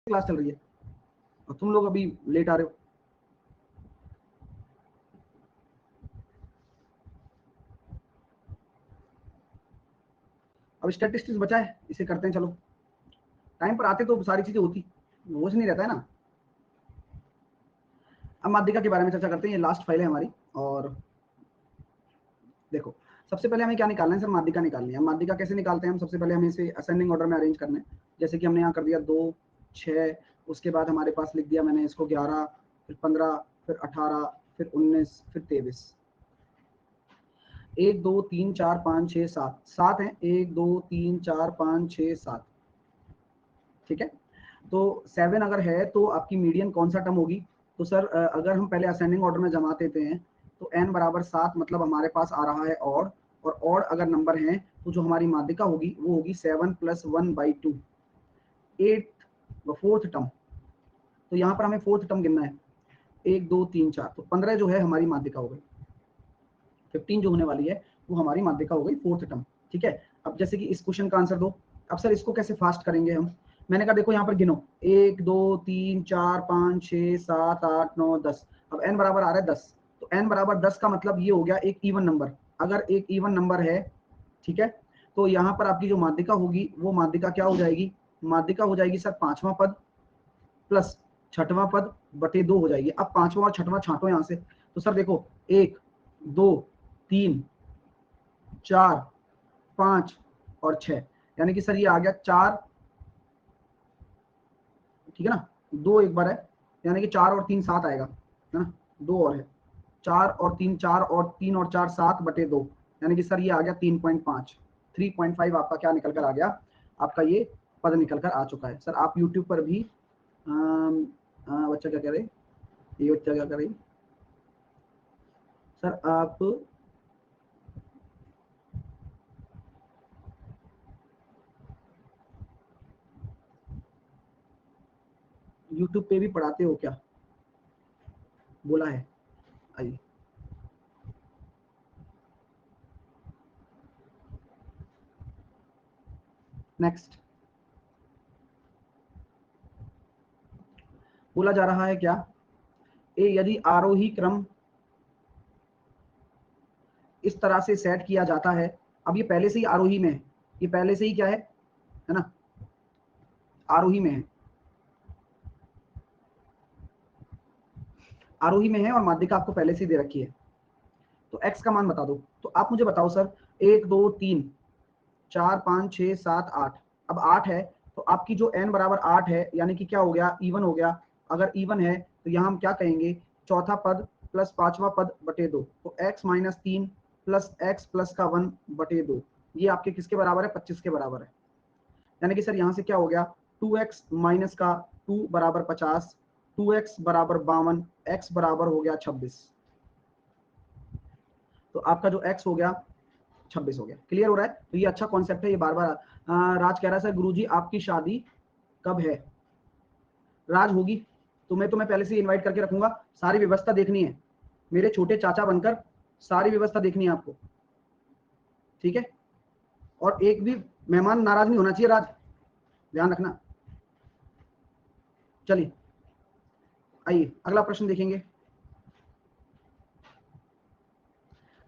Class चल रही है और तुम लोग अभी लेट आ रहे हो। अब स्टैटिस्टिक्स बचा है, इसे करते हैं। चलो, टाइम पर आते तो सारी चीजें होती, होश नहीं रहता है ना। अब माध्यिका के बारे में चर्चा करते हैं, ये लास्ट फाइल है हमारी। और देखो, सबसे पहले हमें क्या निकालना है सर? माध्यिका निकालनी है। माध्यिका कैसे निकालते हैं हम? सबसे पहले हमें इसे असेंडिंग ऑर्डर में अरेंज करना है। जैसे कि हमने यहाँ कर दिया 2, 6, उसके बाद हमारे पास लिख दिया मैंने इसको 11, फिर 15, फिर 18, फिर 19, फिर 23। 1 2 3 4 5 6 7 7 है। 1 2 3 4 5 6 7, ठीक है। तो 7 अगर है तो आपकी मीडियन कौन सा टर्म होगी? तो सर अगर हम पहले असेंडिंग ऑर्डर में जमा देते हैं तो n बराबर 7, मतलब हमारे पास आ रहा है ऑड, और ऑड अगर नंबर है तो जो हमारी माध्यिका होगी वो होगी 7 + 1/2, 8 फोर्थ टर्म। तो यहाँ पर हमें फोर्थ टर्म गिनना है, 1 2 3 4, तो 15 जो है हमारी माध्यिका हो गई। 15 जो होने वाली है वो हमारी माध्यिका हो गई, फोर्थ टर्म, ठीक है। अब जैसे कि इस क्वेश्चन का आंसर दो। अब सर इसको कैसे फास्ट करेंगे हम? मैंने कहा देखो यहाँ पर गिनो, 1 2 3 4 5 6 7 8 9 10। अब n बराबर आ रहा है 10, तो n बराबर 10 का मतलब ये हो गया एक इवन नंबर। अगर एक इवन नंबर है, ठीक है, तो यहाँ पर आपकी जो माध्यिका होगी वो माध्यिका क्या हो जाएगी? माध्यिका हो जाएगी सर 5वां पद प्लस 6वां पद बटे 2 हो जाएगी। अब 5वां और 6वां छांटो यहाँ से, तो सर देखो 1 2 3 4 5 और 6, यानी कि सर ये आ गया 4, ठीक है ना। 2 एक बार है, यानी कि 4 और 3 7 आएगा, है ना। 2 और है, 4 और 3 4 और 3 और 4 7 बटे 2, यानी कि सर ये आ गया 3.5। 3.5 आपका क्या निकल कर आ गया? आपका ये पद निकल कर आ चुका है। सर आप YouTube पर भी बच्चा क्या कह रहे, ये बच्चा क्या कर रही? सर आप YouTube पे भी पढ़ाते हो क्या? बोला है, आइए। नेक्स्ट बोला जा रहा है क्या? यदि आरोही क्रम इस तरह से सेट किया जाता है, अब ये पहले से ही आरोही में है, ये पहले से ही क्या है ना, आरोही में है, आरोही में है और माध्यिका आपको पहले से ही दे रखी है। तो x का मान बता दो। तो आप मुझे बताओ सर, 1 2 3 4 5 6 7 8, अब 8 है तो आपकी जो n बराबर 8 है, यानी कि क्या हो गया? इवन हो गया। अगर इवन है तो यहाँ हम क्या कहेंगे? चौथा पद प्लस 5वां पद बटे 2, तो x - 3 प्लस x प्लस का 1 बटे 2, ये आपके किसके बराबर है? 25 के बराबर है। यानी कि सर यहाँ से क्या हो गया? 2x माइनस का 2 बराबर 50, 2x बराबर 52, x बराबर हो गया 26। तो आपका जो x हो गया 26 हो गया। क्लियर हो रहा है? तो ये अच्छा कॉन्सेप्ट है, ये बार बार। राज कह रहा है सर गुरुजी आपकी शादी कब है? राज होगी तो मैं तुम्हें पहले से इनवाइट करके रखूंगा, सारी व्यवस्था देखनी है, मेरे छोटे चाचा बनकर सारी व्यवस्था देखनी है आपको, ठीक है। और एक भी मेहमान नाराज नहीं होना चाहिए, राज ध्यान रखना। चलिए आइए अगला प्रश्न देखेंगे।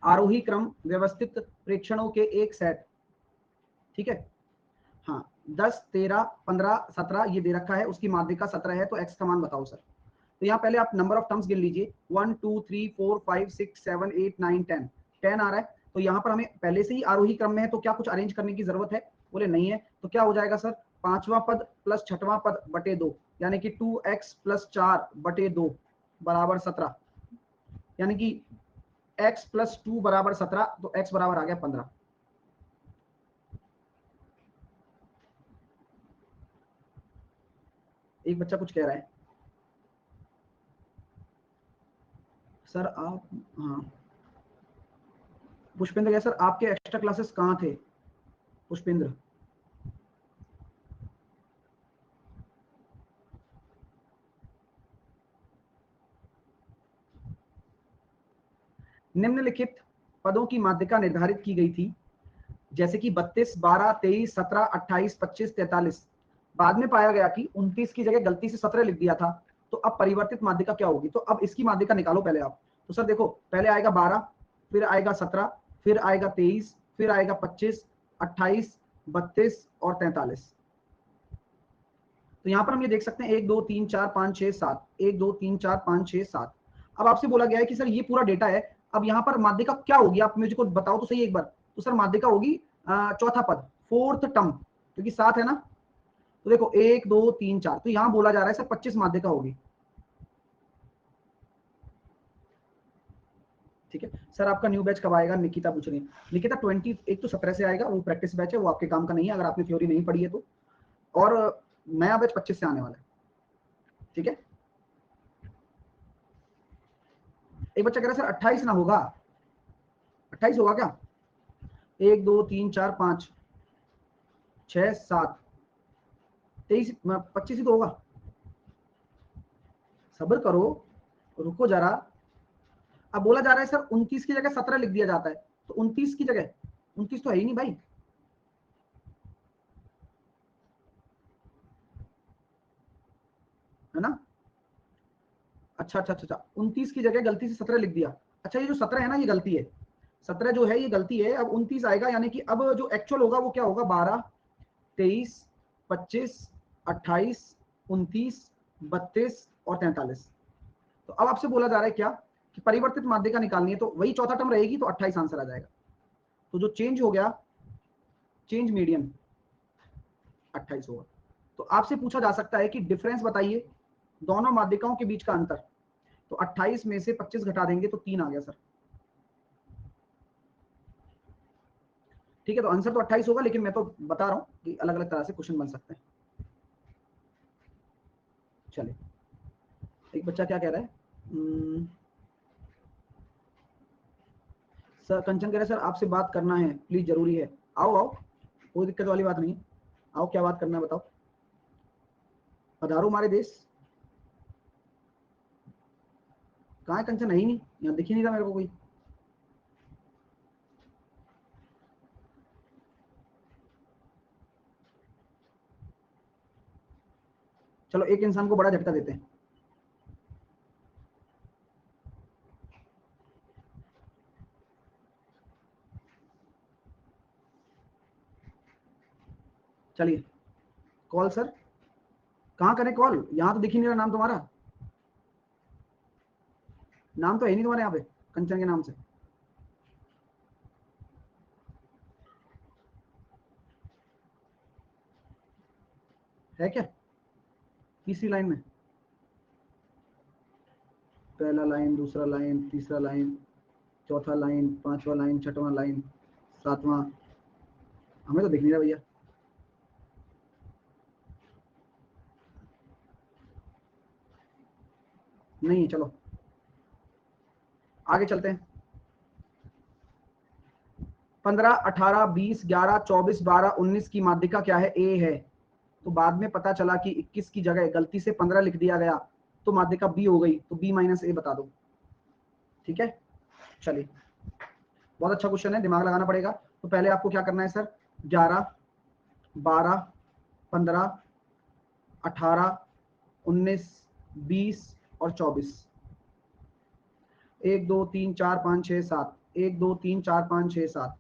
आरोही क्रम व्यवस्थित प्रेक्षणों के एक सेट, ठीक है। हाँ, 10 13 15 17 ये दे रखा है, उसकी माध्यिका 17 है, तो x का मान बताओ सर। तो यहाँ पहले आप नंबर ऑफ टर्म्स गिन लीजिए, 1 2 3 4 5 6 7 8 9 10 10 आ रहा है। तो यहाँ पर हमें पहले से ही आरोही क्रम में है, तो क्या कुछ अरेंज करने की जरूरत है? बोले नहीं है। तो क्या हो जाएगा सर? 5वां पद प्लस 6वां पद बटे 2, यानी कि 2x प्लस 4 बटे 2 बराबर 17, यानी कि x प्लस 2 बराबर 17, तो x बराबर आ गया 15। एक बच्चा कुछ कह रहा है सर आप, हाँ पुष्पेंद्र, सर आपके एक्स्ट्रा क्लासेस कहाँ थे? पुष्पेंद्र, निम्नलिखित पदों की माध्यिका निर्धारित की गई थी, जैसे कि 32 12 23 17 28 25 43। बाद में पाया गया कि 29 की जगह गलती से 17 लिख दिया था, तो अब परिवर्तित माध्यिका क्या होगी? तो अब इसकी माध्यिका निकालो पहले आप। तो सर देखो, पहले आएगा 12, फिर आएगा 17, फिर आएगा 23, फिर आएगा 25, 28, 32 और 43। तो यहां पर हम ये देख सकते हैं 1 2 3 4 5 6 7, 1 2 3 4 5 6 7। अब आपसे बोला गया है कि सर ये पूरा डेटा है, अब यहाँ पर माध्यिका क्या होगी? आप मुझे को बताओ तो सही एक बार। तो सर माध्यिका होगी चौथा पद, फोर्थ टर्म, क्योंकि 7 है ना। तो देखो 1 2 3 4, तो यहां बोला जा रहा है सर 25 माध्यिका होगी। ठीक है सर, आपका न्यू बैच कब आएगा? निकिता पूछ रही है। निकिता 20, एक तो 17 से आएगा, वो प्रैक्टिस बैच है, वो आपके काम का नहीं है अगर आपने थ्योरी नहीं पढ़ी है तो। और नया बैच 25 से आने वाला है। ठीक है, एक बच्चा कह रहा है सर 28 ना होगा, 28 होगा क्या? 1 2 3 4 5 6 7, 23 25 ही तो होगा। सब्र करो, रुको जरा। अब बोला जा रहा है सर 29 की जगह 17 लिख दिया जाता है, तो 29 की जगह 29 तो है ही नहीं भाई, है ना। अच्छा अच्छा अच्छा, 29 की जगह गलती से 17 लिख दिया। अच्छा, ये जो 17 है ना, ये गलती है। 17 जो है ये गलती है। अब 29 आएगा, यानी कि अब जो एक्चुअल होगा वो क्या होगा? 12, 23, 25, 28, 29, 32 और 43। तो अब आपसे बोला जा रहा है क्या कि परिवर्तित माध्यिका निकालनी है, तो वही चौथा टर्म रहेगी, तो 28 आंसर आ जाएगा। तो जो चेंज हो गया, चेंज मीडियन 28 होगा। तो आपसे पूछा जा सकता है कि डिफरेंस बताइए दोनों माध्यिकाओं के बीच का अंतर। तो 28 में से 25 घटा देंगे तो 3 आ गया सर। ठीक है, तो आंसर तो 28 होगा, लेकिन मैं तो बता रहा हूं कि अलग अलग तरह से क्वेश्चन बन सकते हैं। चलिए, एक बच्चा क्या कह रहा है? सर कंचन कह रहे सर आपसे बात करना है प्लीज, जरूरी है। आओ आओ, कोई दिक्कत वाली बात नहीं है। आओ, क्या बात करना है बताओ, पधारो हमारे देश। कहाँ है कंचन? है ही नहीं, यहाँ दिख ही नहीं रहा मेरे को कोई। चलो एक इंसान को बड़ा झटका देते हैं। चलिए, कॉल सर, कहाँ करें कॉल? यहाँ तो दिख ही नहीं रहा नाम तुम्हारा, नाम तो है नहीं तुम्हारे यहाँ पे कंचन के नाम से। है क्या तीसरी लाइन में? पहला लाइन, दूसरा लाइन, तीसरा लाइन, चौथा लाइन, पांचवा लाइन, छठवां लाइन, सातवां, हमें तो दिख नहीं रहा भैया। नहीं, चलो आगे चलते हैं। 15, 18, 20, 11, 24, 12, 19 की माध्यिका क्या है? ए है। तो बाद में पता चला कि 21 की जगह गलती से 15 लिख दिया गया, तो माध्यिका बी हो गई, तो बी माइनस ए बता दो। ठीक है, चलिए, बहुत अच्छा क्वेश्चन है, दिमाग लगाना पड़ेगा। तो पहले आपको क्या करना है सर? 11, 12, 15, 18, 19, 20 और 24। 1 2 3 4 5 6 7, 1 2 3 4 5 6 7।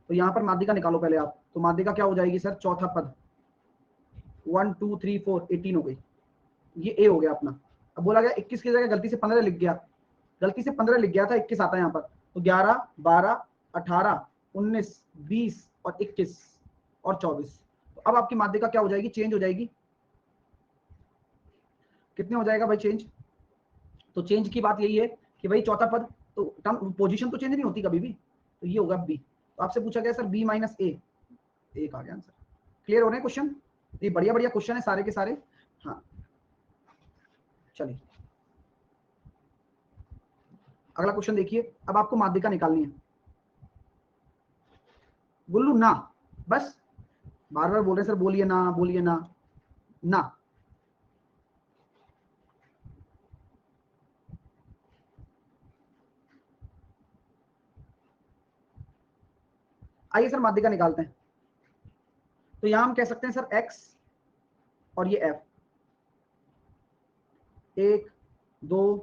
तो यहाँ पर माध्यिका निकालो पहले आप। तो माध्यिका क्या हो जाएगी सर? चौथा पद, 1 2 3 4, 18 हो गई, ये ए हो गया अपना। अब बोला गया 21 की जगह गलती से 15 लिख गया, गलती से 15 लिख गया था, 21 आता है यहाँ पर। तो 11, 12, 18, 19, 20 और 21 और 24। तो अब आपकी माध्यिका क्या हो जाएगी? चेंज हो जाएगी। कितने हो जाएगा भाई चेंज? तो चेंज की बात यही है कि भाई चौथा पद, तो पोजीशन तो चेंज नहीं होती कभी भी, तो ये होगा बी। तो आपसे पूछा गया सर बी माइनस ए, एक आ गया आंसर। क्लियर हो रहे हैं क्वेश्चन? ये बढ़िया बढ़िया क्वेश्चन है सारे के सारे। हाँ, चलिए अगला क्वेश्चन देखिए। अब आपको माध्यिका निकालनी है। गुल्लू ना, बस बार बार बोल रहे सर, बोलिए ना, बोलिए ना, ना। आइए सर माध्यिका निकालते हैं। तो यहां हम कह सकते हैं सर x और ये F, 1 2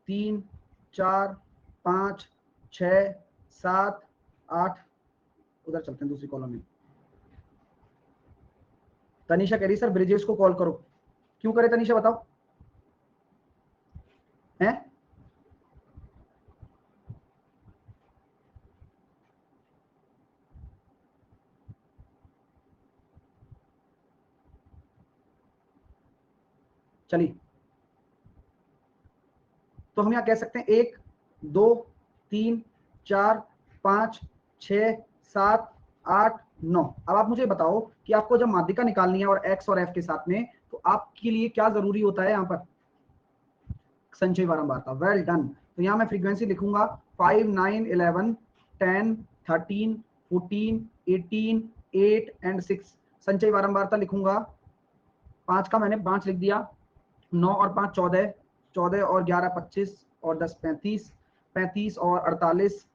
3 4 5 6 7 8, उधर चलते हैं दूसरी कॉलम में। तनीषा कह रही सर ब्रिजेश को कॉल करो। क्यों करे तनीषा, बताओ हैं? चलिए, तो हम यहां कह सकते हैं 1 2 3 4 5 6 7 8 9। अब आप मुझे बताओ कि आपको जब माध्यिका निकालनी है और X और F के साथ में, तो आपके लिए क्या जरूरी होता है? यहां पर संचय बारंबारता। Well done. तो यहां मैं फ्रीक्वेंसी लिखूंगा 5 9 11 10 13 14 18 8 एंड 6। संचय बारंबारता लिखूंगा 5 का मैंने 5 लिख दिया, 9 और 5 14, 14 और 11 25 और 10 35, 35 और 48,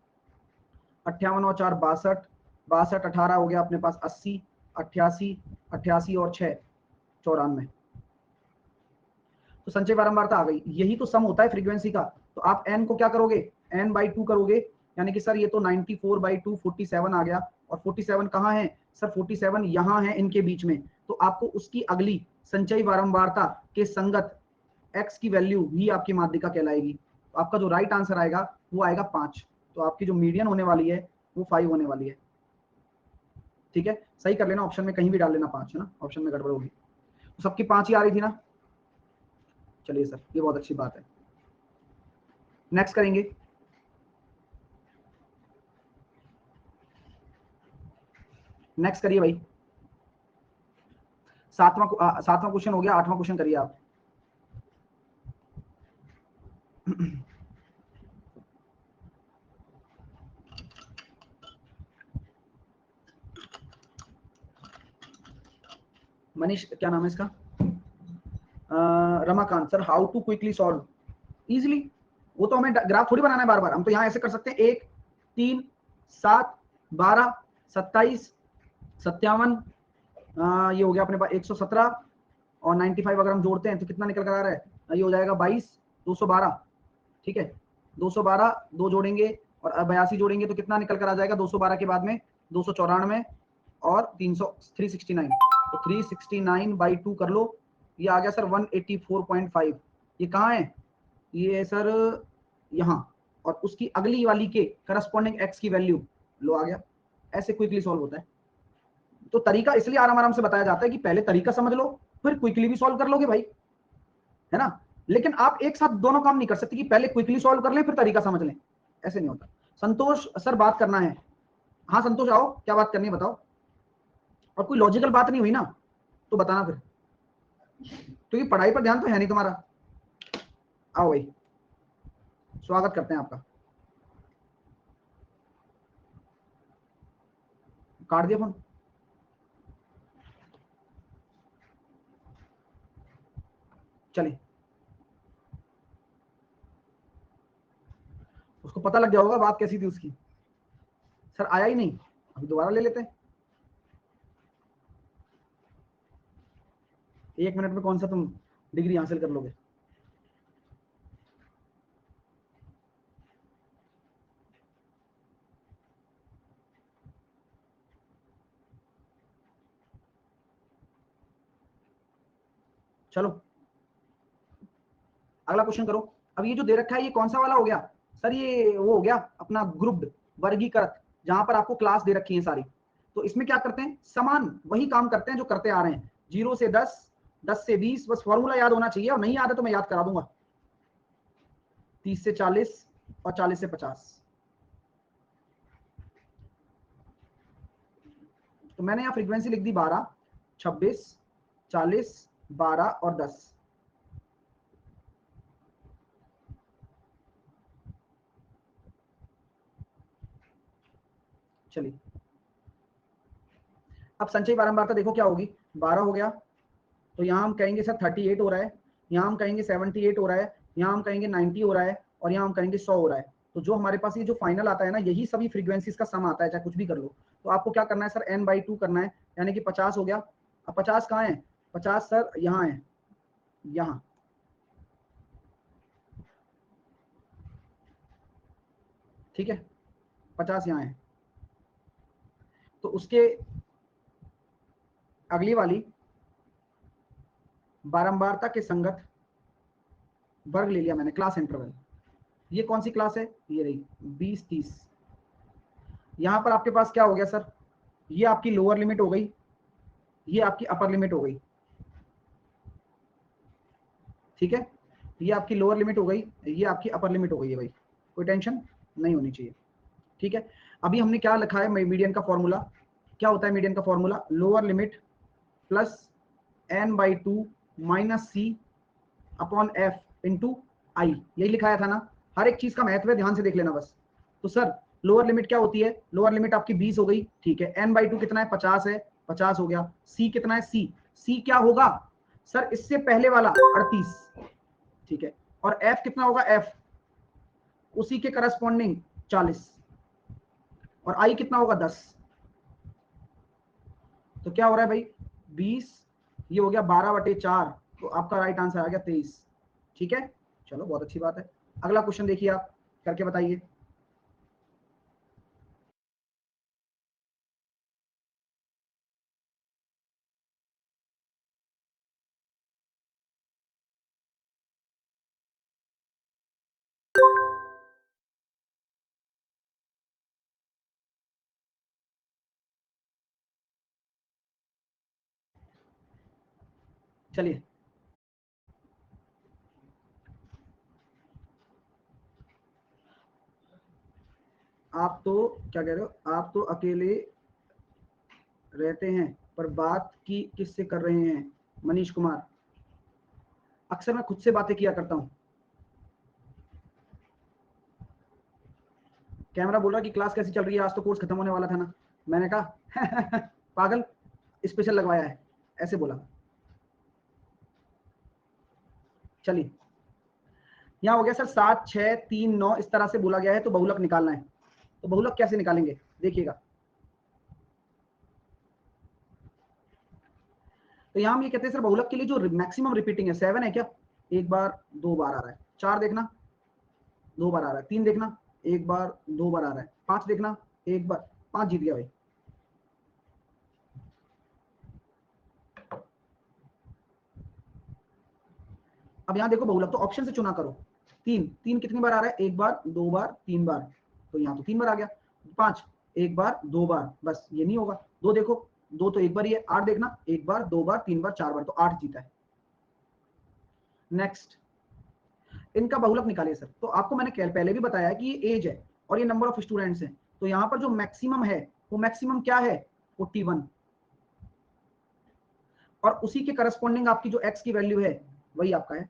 58 और 4 62, 62 18 हो गया अपने पास 80, 88, 88 और 6 94। तो संचय बारंबारता आ गई। यही तो सम होता है फ्रीक्वेंसी का। तो आप n को क्या करोगे? n/2 करोगे, यानी कि सर ये तो 94/2 47 आ गया। और 47 कहाँ है सर? 47 यहाँ है इनके बीच में। तो आपको उसकी अगली संचयी बारंबारता के संगत x की वैल्यू ही आपकी माध्यिका कहलाएगी। तो आपका जो राइट आंसर आएगा वो आएगा 5। तो आपकी जो मीडियन होने वाली है वो 5 होने वाली है। ठीक है, सही कर लेना, ऑप्शन में कहीं भी डाल लेना 5, है ना, ऑप्शन में गड़बड़ होगी। तो सबकी 5 ही आ रही थी ना? चलिए सर, ये बहुत अच्छी बात है। नेक्स्ट करेंगे। नेक्स्ट करिए भाई। सातवां क्वेश्चन हो गया, 8वां क्वेश्चन करिए आप। मनीष, क्या नाम है इसका? Ramakant sir, how to quickly solve easily. वो तो हमें ग्राफ थोड़ी बनाना है बार बार, हम तो यहाँ ऐसे कर सकते हैं 1 3 7 12 27 57, ये हो गया अपने पास 117 और 95 अगर हम जोड़ते हैं तो कितना निकल कर आ रहा है? ये हो जाएगा 22 212। ठीक है, 212 दो जोड़ेंगे और 82 जोड़ेंगे तो कितना निकल कर आ जाएगा? 212 के बाद में 294 और 369। तो 369/2 कर लो, ये आ गया सर 184.5। ये कहाँ है? ये है सर यहाँ, और उसकी अगली वाली के करस्पॉन्डिंग एक्स की वैल्यू लो, आ गया। ऐसे क्विकली सॉल्व होता है। तो तरीका इसलिए आराम आराम से बताया जाता है कि पहले तरीका समझ लो, फिर क्विकली भी सॉल्व कर लोगे भाई, है ना। लेकिन आप एक साथ दोनों काम नहीं कर सकते कि पहले क्विकली सॉल्व कर लें फिर तरीका समझ लें, ऐसे नहीं होता। संतोष सर, बात करना है। हाँ संतोष, आओ, क्या बात करनी है बताओ। और कोई लॉजिकल बात नहीं हुई ना तो बताना फिर, क्योंकि पढ़ाई पर ध्यान तो है नहीं तुम्हारा। आओ भाई, स्वागत करते हैं आपका। काट दिया फोन? चलिए, उसको पता लग गया होगा बात कैसी थी उसकी। सर आया ही नहीं, अभी दोबारा ले लेते हैं। 1 मिनट में कौन सा तुम डिग्री हासिल कर लोगे? चलो अगला क्वेश्चन करो। अब ये जो दे रखा है ये कौन सा वाला हो गया सर? ये वो हो गया अपना ग्रुप्ड, वर्गीकृत, जहां पर आपको क्लास दे रखी है सारी। तो इसमें क्या करते हैं? समान वही काम करते हैं जो करते आ रहे हैं, 0 से 10, 10 से 20। बस फॉर्मूला याद होना चाहिए, और नहीं याद है तो मैं याद करा दूंगा। 30 से 40 और 40 से 50। तो मैंने यहाँ फ्रीक्वेंसी लिख दी 12, 26, 40, 12 और 10। चलिए, अब संचयी बारंबारता देखो क्या होगी। 12 हो गया तो यहाँ हम कहेंगे सर 38 हो रहा है, यहाँ हम कहेंगे 78 हो रहा है, यहाँ हम कहेंगे 90 हो रहा है, और यहाँ हम कहेंगे 100 हो रहा है। तो जो हमारे पास ये जो फाइनल आता है ना, यही सभी फ्रीक्वेंसीज का सम आता है, चाहे कुछ भी कर लो। तो आपको क्या करना है सर? n/2 करना है, यानी कि 50 हो गया। अब 50 कहाँ है? 50 सर यहाँ है, यहाँ, ठीक है, 50 यहाँ है। तो उसके अगली वाली बारंबारता के संगत वर्ग ले लिया मैंने, क्लास इंटरवल। ये कौन सी क्लास है, ये रही 20 30। यहां पर आपके पास क्या हो गया सर, ये आपकी लोअर लिमिट हो गई, ये आपकी अपर लिमिट हो गई, ठीक है, ये आपकी लोअर लिमिट हो गई, ये आपकी अपर लिमिट हो गई है भाई, कोई टेंशन नहीं होनी चाहिए, ठीक है। अभी हमने क्या लिखा है मीडियन का फॉर्मूला, क्या होता है मीडियन का formula, lower limit plus n/2 minus C upon F into I, यही लिखाया था ना। हर एक चीज का महत्व है, ध्यान से देख लेना बस। तो सर लोअर लिमिट क्या होती है, लोअर लिमिट आपकी 20 हो गई, ठीक है, n/2 कितना है, 50 है, 50 हो गया। सी कितना है, सी क्या होगा सर, इससे पहले वाला 38, ठीक है, और एफ कितना होगा, एफ उसी के करस्पॉन्डिंग 40, और आई कितना होगा 10। तो क्या हो रहा है भाई 20, ये हो गया 12/4, तो आपका राइट आंसर आ गया 23, ठीक है। चलो बहुत अच्छी बात है। अगला क्वेश्चन देखिए, आप करके बताइए। चलिए, आप तो क्या कह रहे हो, आप तो अकेले रहते हैं पर बात की किससे कर रहे हैं, मनीष कुमार। अक्सर मैं खुद से बातें किया करता हूँ। कैमरा बोल रहा कि क्लास कैसी चल रही है, आज तो कोर्स खत्म होने वाला था ना। मैंने कहा पागल, स्पेशल लगवाया है, ऐसे बोला। चलिए, यहाँ हो गया सर 7 6 3 9, इस तरह से बोला गया है, तो बहुलक निकालना है। तो बहुलक कैसे निकालेंगे देखिएगा। तो यहाँ हम ये कहते हैं सर बहुलक के लिए जो मैक्सिमम रिपीटिंग है 7 है क्या, एक बार 2 बार आ रहा है, 4 देखना 2 बार आ रहा है, 3 देखना एक बार 2 बार आ रहा है, 5 देखना एक बार, 5 जीत गया भाई। अब यहाँ देखो बहुलक, तो ऑप्शन से चुना करो। 3 3 कितनी बार आ रहा है, एक बार 2 बार 3 बार, तो यहाँ तो 3 बार आ गया। 5 एक बार 2 बार, बस ये नहीं होगा। 2 देखो, 2 तो एक बार ही है। 8 देखना एक बार 2 बार 3 बार 4 बार, तो 8 जीता है। नेक्स्ट, इनका बहुलक निकालिए सर। तो आपको मैंने पहले भी बताया कि ये एज है और ये नंबर ऑफ स्टूडेंट्स हैं, तो यहाँ पर जो मैक्सिमम है वो मैक्सिमम क्या है 41, और उसी के करस्पॉन्डिंग आपकी जो एक्स की वैल्यू है वही आपका है,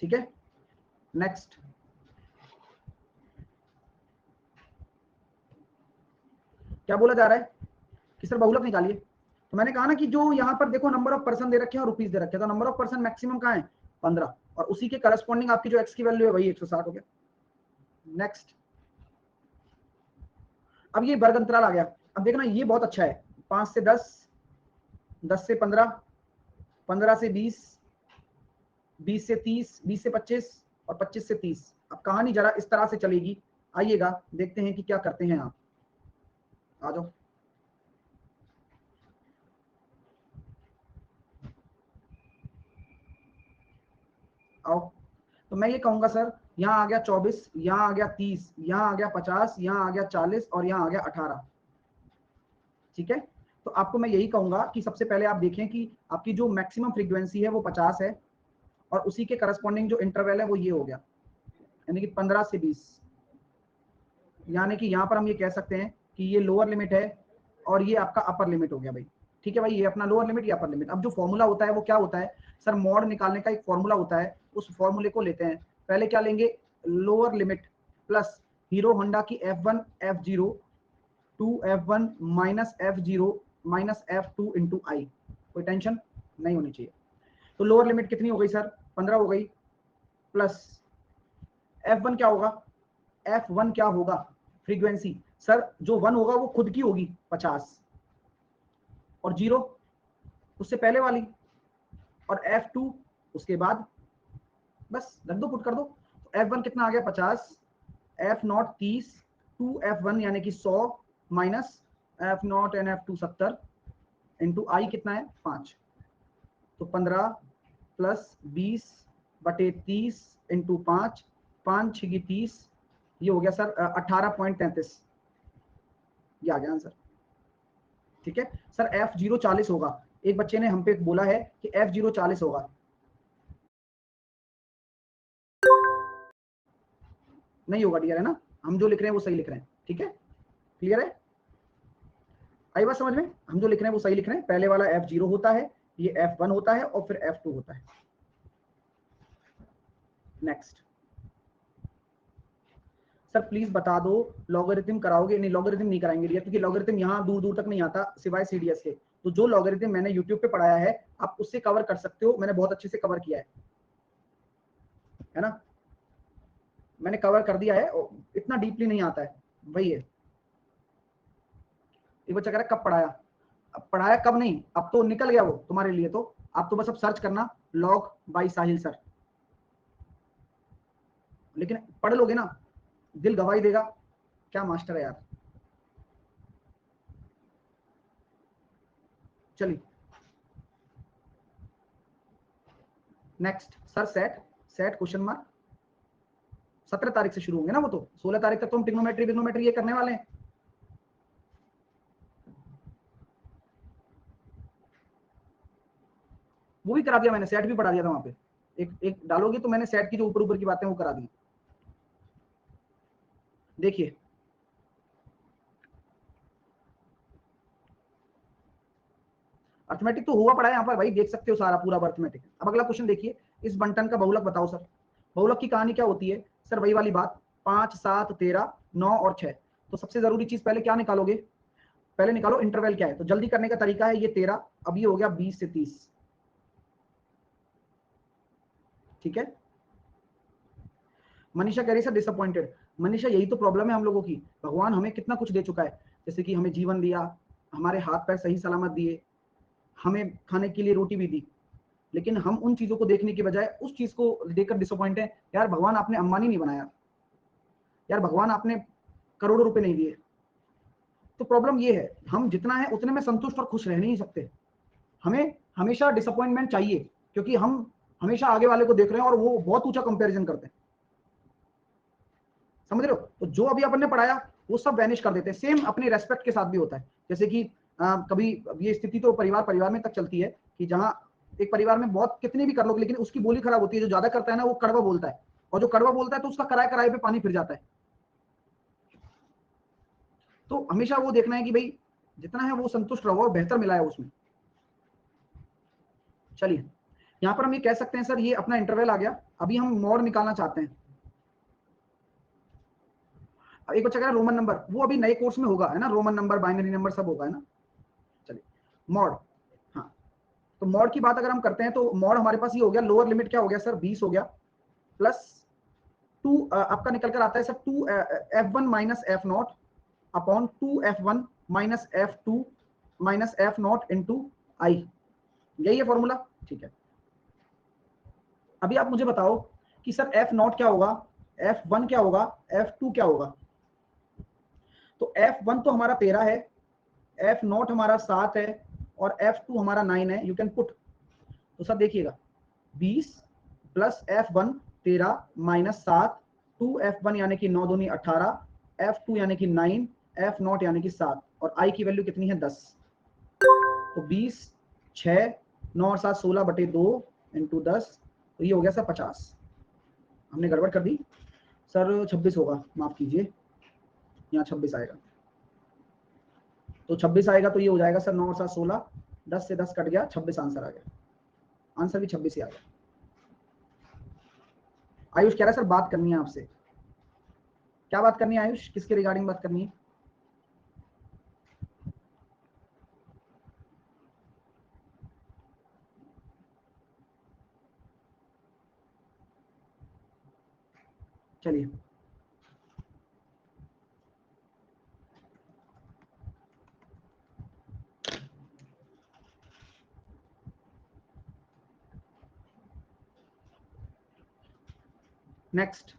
ठीक है। नेक्स्ट, क्या बोला जा रहा है कि सर बहुलक निकालिए। तो मैंने कहा ना कि जो यहाँ पर देखो नंबर ऑफ पर्सन दे रखे हैं और रुपीस दे रखे हैं, तो नंबर ऑफ पर्सन मैक्सिमम कहाँ है 15, और उसी के करस्पॉन्डिंग आपकी जो एक्स की वैल्यू है वही 160 हो गया। नेक्स्ट, अब ये वर्ग अंतराल आ गया। अब देखना ये बहुत अच्छा है, 5 से 10, 10 से 15, 15 से 20, 20 से 30, 20 से 25 और 25 से 30। अब कहानी जरा इस तरह से चलेगी, आइएगा देखते हैं कि क्या करते हैं आप। आ जाओ, आओ। तो मैं ये कहूंगा सर, यहाँ आ गया 24, यहाँ आ गया 30, यहाँ आ गया 50, यहाँ आ गया 40 और यहाँ आ गया 18, ठीक है। तो आपको मैं यही कहूंगा कि सबसे पहले आप देखें कि आपकी जो मैक्सिमम फ्रीक्वेंसी है वो 50 है, और उसी के करस्पॉन्डिंग जो इंटरवल है वो ये हो गया, यानी कि 15 से 20। यानी कि यहाँ पर हम ये कह सकते हैं कि ये लोअर लिमिट है और ये आपका अपर लिमिट हो गया भाई, ठीक है भाई, ये अपना लोअर लिमिट या अपर लिमिट। अब जो फॉर्मूला होता है वो क्या होता है सर, मॉड निकालने का एक फॉर्मूला होता है, उस फॉर्मूले को लेते हैं। पहले क्या लेंगे, lower limit plus hero Honda की F1 F0 2F1 minus F0 minus F2 into आई, कोई टेंशन नहीं होनी चाहिए। तो लोअर लिमिट कितनी हो गई सर, 15 हो गई, प्लस F1 क्या होगा, F1 क्या होगा फ्रीक्वेंसी सर, जो 1 होगा वो खुद की होगी 50, और 0 उससे पहले वाली, और F2 उसके बाद, बस रख दो, पुट कर दो। तो F1 कितना आ गया 50, F0 30, 2F1 यानी कि 100 minus F0 and F2 70 into आई कितना है 5, तो 15 प्लस 20 बटे 30 इंटू 5, 5 6 30, ये हो गया सर 18.33, ये आ गया आंसर। ठीक है सर, F0 40 होगा, एक बच्चे ने हम पे बोला है कि F0 40 होगा, नहीं होगा डियर, है ना, हम जो लिख रहे हैं वो सही लिख रहे हैं। ठीक है, क्लियर है, आई बात समझ में, हम जो लिख रहे हैं वो सही लिख रहे हैं। पहले वाला F0 होता है, ये F1 होता है और फिर F2 होता है। नेक्स्ट सर प्लीज बता दो लॉगरिथम कराओगे? नहीं, लॉगरिथम नहीं कराएंगे डियर, क्योंकि लॉगरिथम यहाँ दूर दूर तक नहीं आता सिवाय सीडीएस के। तो जो लॉगरिथम मैंने यूट्यूब पे पढ़ाया है आप उससे कवर कर सकते हो, मैंने बहुत अच्छे से कवर किया है ना, मैंने कवर कर दिया है, इतना डीपली नहीं आता है, वही है। ये बच्चा कह रहा है कब पढ़ाया, अब पढ़ाया कब नहीं, अब तो निकल गया वो तुम्हारे लिए, तो आप तो बस अब सर्च करना लॉग बाई साहिल सर, लेकिन पढ़ लोगे ना, दिल गवाही देगा, क्या मास्टर है यार। चलिए next sir, set set question mark, 17 तारीख से शुरू होंगे ना वो, तो 16 तारीख तक तो हम ट्रिग्नोमेट्री विग्नोमेट्री ये करने वाले हैं। वो भी करा दिया मैंने, सेट भी पढ़ा दिया था वहां पे, एक एक डालोगे तो मैंने सेट की जो ऊपर ऊपर की बातें वो करा दी। देखिए अर्थमेटिक तो हुआ पड़ा है यहाँ पर भाई, देख सकते हो सारा पूरा अर्थमेटिक। अब अगला क्वेश्चन देखिए, इस बंटन का बहुलक बताओ सर। बहुलक की कहानी क्या होती है सर, वही वाली बात, 5 7 13 9 और 6। तो सबसे जरूरी चीज पहले क्या निकालोगे, पहले निकालो इंटरवल क्या है। तो जल्दी करने का तरीका है, ये 13, अब ये हो गया 20 से 30। ठीक है, मनीषा कह रही सर डिसअपॉइंटेड। मनीषा यही तो प्रॉब्लम है हम लोगों की, भगवान हमें कितना कुछ दे चुका है, जैसे कि हमें जीवन दिया, हमारे हाथ पैर सही सलामत दिए, हमें खाने के लिए रोटी भी दी, लेकिन हम उन चीजों को देखने की बजाय उस चीज को देखकर डिसअपॉइंट है। यार भगवान आपने अंबानी नहीं बनाया, यार भगवान आपने करोड़ों रुपए नहीं दिए। तो प्रॉब्लम ये है, हम जितना है उतने में संतुष्ट और खुश रह नहीं सकते, हमें हमेशा डिसअपॉइंटमेंट चाहिए, क्योंकि हम हमेशा आगे वाले को देख रहे हैं और वो बहुत ऊंचा कंपैरिजन करते हैं, समझ रहे हो। तो जो अभी अपन ने पढ़ाया वो सब वैनिश कर देते हैं। सेम अपने रेस्पेक्ट के साथ भी होता है, जैसे कि कभी ये स्थिति तो परिवार परिवार में तक चलती है कि जहां एक परिवार में बहुत कितनी भी कर लो, लेकिन उसकी बोली खराब होती है, जो ज्यादा करता है ना वो कड़वा बोलता है, और जो कड़वा बोलता है तो उसका कराए कराए पे पानी फिर जाता है। तो हमेशा वो देखना है कि भाई जितना है वो संतुष्ट रहो और बेहतर मिला है उसमें। चलिए यहाँ पर हम ये कह सकते हैं सर, ये अपना इंटरवल आ गया, अभी हम मॉड निकालना चाहते हैं। एक बच्चा कह रहा है रोमन नंबर, वो अभी नए कोर्स में होगा, है ना, रोमन नंबर बाइनरी नंबर सब होगा, है ना। चलिए मॉड, हाँ, तो मॉड की बात अगर हम करते हैं तो मॉड हमारे पास ये हो गया, लोअर लिमिट क्या हो गया सर 20 हो गया, प्लस 2 आपका निकल कर आता है sir 2 F1 minus F0 upon 2 F1 minus F2 minus F0 into I, यही है फॉर्मूला। ठीक है, अभी आप मुझे बताओ कि सर F0 क्या होगा, F1 क्या होगा, F2 क्या होगा। तो F1 तो हमारा 13 है, F0 हमारा 7 है और F2 हमारा 9 है, यू कैन पुट। तो सर देखिएगा 20 प्लस F1 13 माइनस 7, 2F1 यानी कि 9 दूनी 18, F2 यानी कि 9, F0 यानी कि 7, और I की वैल्यू कितनी है 10। तो 20 6 9 और 7 16 बटे 2 इंटू 10, तो ये हो गया सर 50। हमने गड़बड़ कर दी सर, 26 होगा, माफ कीजिए, यहाँ 26 आएगा। तो 26 आएगा तो ये हो जाएगा सर 9 और 7 16, 10 से 10 कट गया, 26 आंसर आ गया, आंसर भी 26 ही आ गया। आयुष कह रहा है सर बात करनी है आपसे, क्या बात करनी है आयुष, किसके रिगार्डिंग बात करनी है। चलिए नेक्स्ट,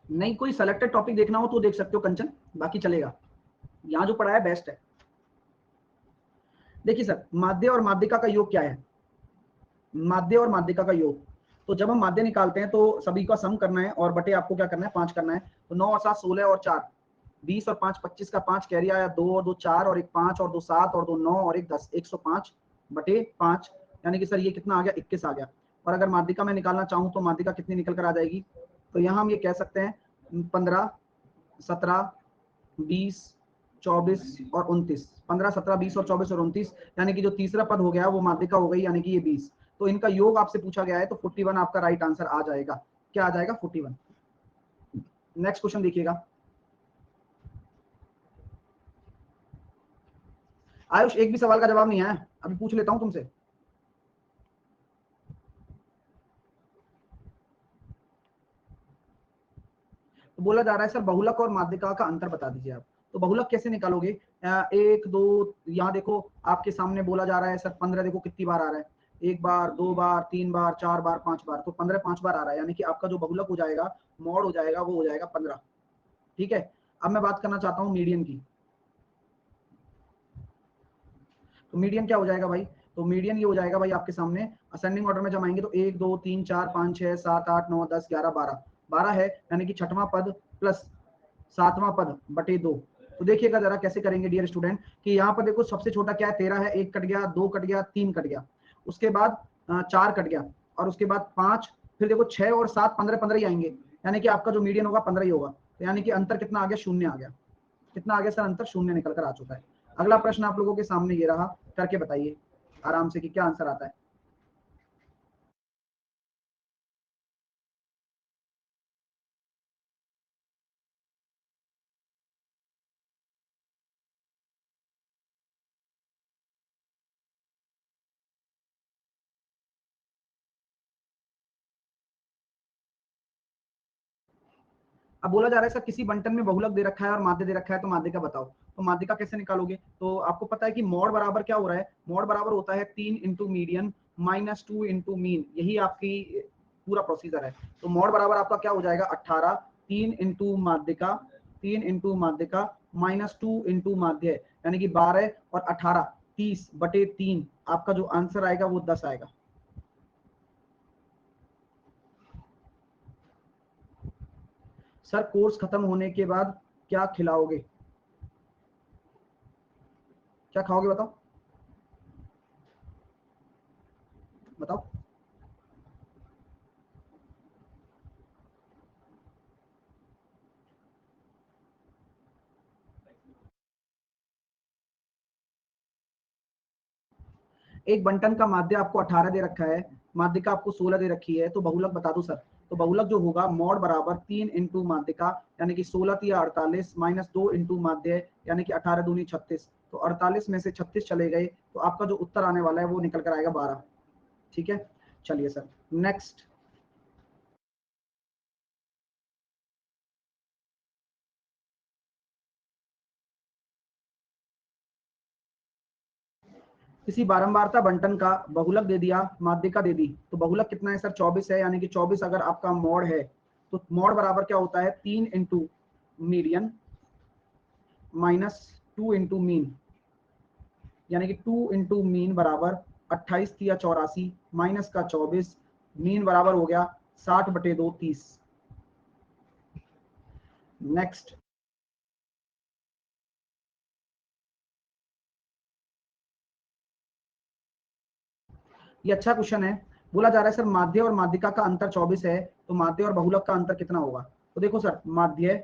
नहीं कोई सेलेक्टेड टॉपिक देखना हो तो देख सकते हो कंचन, बाकी चलेगा, यहां जो पढ़ा है बेस्ट है। देखिए सर, माध्य और माध्यिका का योग क्या है, माध्य और माध्यिका का योग, तो जब हम माध्य निकालते हैं तो सभी का सम करना है और बटे आपको क्या करना है 5 करना है। तो 9 और 7 16 और 4 20 और 5 25 का 5 कैरी आया, 2 और 2 4 और 1 5 और 2 7 और 2 9 और 1 10, 105 बटे 5, यानी कि सर ये कितना आ गया 21 आ गया। और अगर माध्यिका में निकालना चाहूँ तो माध्यिका कितनी निकल कर आ जाएगी, तो यहाँ हम ये कह सकते हैं 15 17 20 24 और 29, 15 17 20 और 24 और 29, यानी कि जो तीसरा पद हो गया वो माध्यिका हो गई, यानी कि ये 20। तो इनका योग आपसे पूछा गया है, तो 41 आपका राइट आंसर आ जाएगा। क्या आ जाएगा 41। नेक्स्ट क्वेश्चन देखिएगा। आयुष एक भी सवाल का जवाब नहीं आया, अभी पूछ लेता हूं तुमसे। तो बोला जा रहा है सर बहुलक और माध्यिका का अंतर बता दीजिए आप। तो बहुलक कैसे निकालोगे, 1 2, यहाँ देखो आपके सामने बोला जा रहा है सर 15, देखो कितनी बार आ रहा है, 1 बार 2 बार 3 बार 4 बार 5 बार, तो 15 5 बार आ रहा है, यानी कि आपका जो बहुलक हो जाएगा मॉड हो जाएगा वो हो जाएगा 15। ठीक है, अब मैं बात करना चाहता हूँ मीडियन की। तो मीडियन क्या हो जाएगा भाई, तो मीडियन ये हो जाएगा भाई आपके सामने असेंडिंग ऑर्डर में जमाएंगे तो 1 2 3 4 5 6 7 8 9 10 11 12, 12 है, यानी कि छठवां पद प्लस सातवां पद बटे 2। तो देखिएगा जरा कैसे करेंगे डियर स्टूडेंट, कि यहाँ पर देखो सबसे छोटा क्या है 13 है, 1 कट गया, 2 कट गया, 3 कट गया, उसके बाद 4 कट गया, और उसके बाद 5, फिर देखो 6 और 7 15 15 ही आएंगे, यानी कि आपका जो मीडियन होगा 15 ही होगा। तो यानी कि अंतर कितना आ गया, शून्य आ गया। कितना आ गया सर अंतर, शून्य निकल कर आ चुका है। अगला प्रश्न आप लोगों के सामने ये रहा, करके बताइए आराम से कि क्या आंसर आता है। अब बोला जा रहा है सर किसी बंटन में बहुलक दे रखा है और माध्य दे रखा है, तो माध्य का बताओ। तो माध्य का कैसे निकालोगे, तो आपको पता है कि मॉड बराबर क्या हो रहा है, मॉड बराबर होता है 3 into median minus 2 into mean, यही आपकी पूरा प्रोसीजर है। तो मॉड बराबर आपका क्या हो जाएगा 18, 3 इंटू माध्यिका, 3 इंटू माध्यिका माइनस 2 इंटू माध्य, यानी कि 12 और 18 30 बटे 3, आपका जो आंसर आएगा वो 10 आएगा। सर कोर्स खत्म होने के बाद क्या खिलाओगे, क्या खाओगे बताओ, बताओ। एक बंटन का माध्य आपको 18 दे रखा है, माध्यिका आपको 16 दे रखी है, तो बहुलक बता दो सर। तो बहुलक जो होगा मॉड बराबर 3 इंटू माध्यिका, यानी कि 16 या 48 माइनस 2 इंटू माध्य, यानी कि 18 दूनी 36, तो 48 में से 36 चले गए, तो आपका जो उत्तर आने वाला है वो निकल कर आएगा 12। ठीक है, चलिए सर नेक्स्ट। किसी बारंबारता बंटन का बहुलक दे दिया, माध्यिका दे दी, तो बहुलक कितना है सर 24 है, यानी कि 24 अगर आपका मॉड है, तो मॉड बराबर क्या होता है 3 into median minus 2 into mean, यानी कि 2 इंटू मीन बराबर 28 या 84 माइनस का 24, मीन बराबर हो गया 60 बटे 2 30। नेक्स्ट, ये अच्छा क्वेश्चन है। बोला जा रहा है सर माध्य और माध्यिका का अंतर 24 है, तो माध्य और बहुलक का अंतर कितना होगा। तो देखो सर माध्य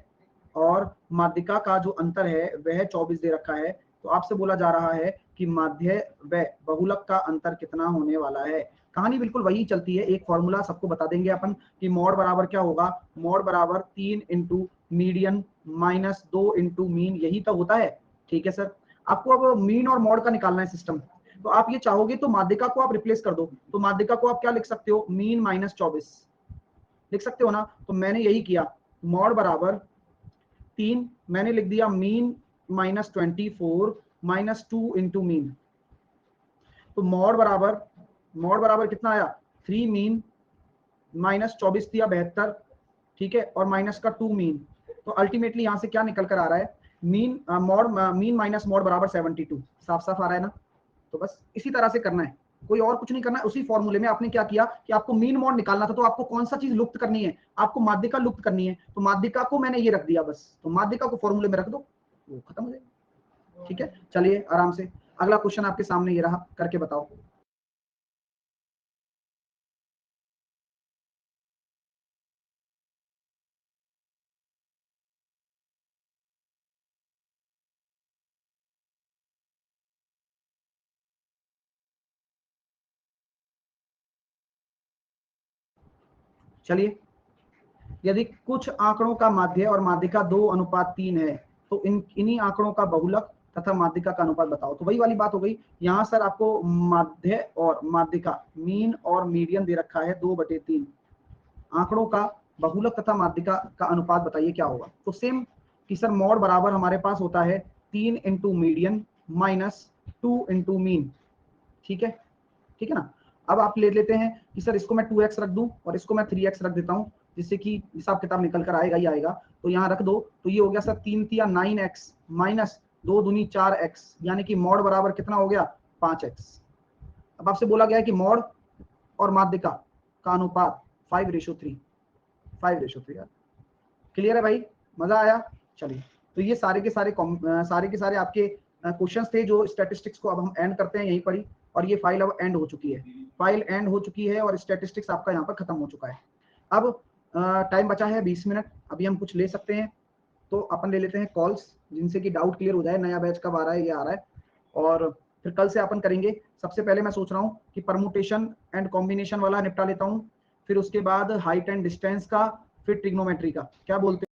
और माध्यिका का जो अंतर है वह 24 दे रखा है, तो आपसे बोला जा रहा है कि माध्य व बहुलक का अंतर कितना होने वाला है। कहानी बिल्कुल वही चलती है, एक फॉर्मूला सबको बता देंगे अपन कि मॉड बराबर क्या होगा, मॉड बराबर 3 into median minus 2 into mean, यही तो होता है। ठीक है सर, आपको अब मीन और मॉड का निकालना है सिस्टम, तो आप ये चाहोगे तो माध्यिका को आप रिप्लेस कर दो, तो माध्यिका को आप क्या लिख सकते हो, मीन माइनस 24 लिख सकते हो ना। तो मैंने यही किया, मॉड बराबर 3, मैंने लिख दिया mean minus 24 minus 2 into mean. तो मॉड बराबर कितना आया, 3 मीन माइनस 24 दिया 72, ठीक है, और माइनस का 2 मीन। तो अल्टीमेटली यहां से क्या निकल कर आ रहा है, मीन माइनस मॉड बराबर 72। साफ साफ आ रहा है ना। तो बस इसी तरह से करना है, कोई और कुछ नहीं करना है। उसी फॉर्मूले में आपने क्या किया कि आपको मीन मॉड निकालना था, तो आपको कौन सा चीज लुप्त करनी है, आपको माध्यिका लुप्त करनी है। तो माध्यिका को मैंने ये रख दिया बस, तो माध्यिका को फॉर्मूले में रख दो, वो खत्म हो जाएगा। ठीक है, चलिए आराम से अगला क्वेश्चन आपके सामने ये रहा, करके बताओ। चलिए, यदि कुछ आंकड़ों का माध्य और माध्यिका 2:3 है, तो इन्हीं आंकड़ों का बहुलक तथा माध्यिका का अनुपात बताओ। तो वही वाली बात हो गई, यहाँ सर आपको माध्य और माध्यिका, मीन और मीडियन दे रखा है 2/3, आंकड़ों का बहुलक तथा माध्यिका का अनुपात बताइए क्या होगा। तो सेम कि सर मॉड बराबर हमारे पास होता है 3 into median minus 2 into mean. ठीक है, ठीक है ना। अब आप ले लेते हैं कि सर इसको मैं 2x रख दूं और इसको मैं 3x रख देता हूं, जिससे कि हिसाब किताब निकल कर आएगा ही आएगा। तो यहाँ रख दो, तो ये हो गया सर 3 तिया 9x माइनस 2 दूनी 4x, यानी कि मॉड बराबर कितना हो गया 5x। अब आपसे बोला गया है कि मॉड और माध्यिका का अनुपात 5:3, 5:3 यार। क्लियर है भाई, मजा आया। चलिए, तो ये सारे के सारे आपके क्वेश्चंस थे जो स्टैटिस्टिक्स को अब हम एंड करते हैं यहीं पर ही। और ये फाइल अब एंड हो चुकी है, फाइल एंड हो चुकी है और स्टैटिस्टिक्स आपका यहाँ पर खत्म हो चुका है। अब टाइम बचा है 20 मिनट, अभी हम कुछ ले सकते हैं। तो अपन ले लेते हैं कॉल्स, जिनसे कि डाउट क्लियर हो जाए, नया बैच कब आ रहा है, ये आ रहा है। और फिर कल से अपन करेंगे। सबसे पहले मैं सोच रहा हूँ कि परमुटेशन एंड कॉम्बिनेशन वाला निपटा लेता हूँ, फिर उसके बाद हाइट एंड डिस्टेंस का, फिर ट्रिग्नोमेट्री का। क्या बोलते